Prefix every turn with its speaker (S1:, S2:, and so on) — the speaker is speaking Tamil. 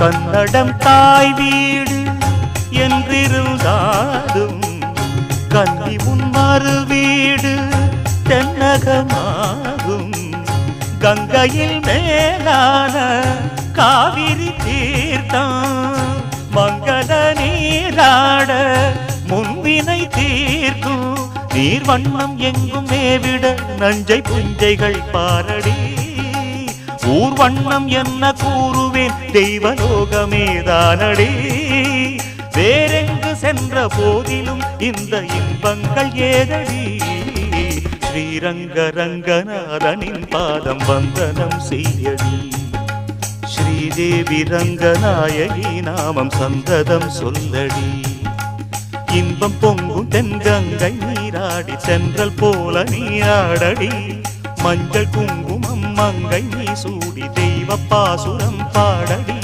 S1: கன்னடம் தாய் வீடு என்றிருந்தாலும் கன்னி உன் மறு வீடு தென்னகமாகும். கங்கையில் மேலான காவிரி தீர்த்தம் மங்கள நீராட முன்வினை தீர்க்கும். நீர் வண்ணம் எங்கும் மேவிட நஞ்சை புஞ்சைகள் பாரடி. ஊர் வண்ணம் என்ன கூறுவேன் தெய்வலோகமேதானடி. வேறெங்கு சென்ற போதிலும் இந்த இன்பங்கள் ஏதடி. ஸ்ரீரங்க ரங்கநாதனின் பாதம் வந்தனம் செய்யடி. ஸ்ரீதேவி ரங்கநாயகி நாமம் சந்ததம் சொல்லடி. இன்பம் பொங்கும் தென்கங்கை நீராடி சென்றல் போல நீராடடி. மஞ்சள் குங்குமம் மங்கை நீ சூடி தெய்வ பாசுரம் பாடடி.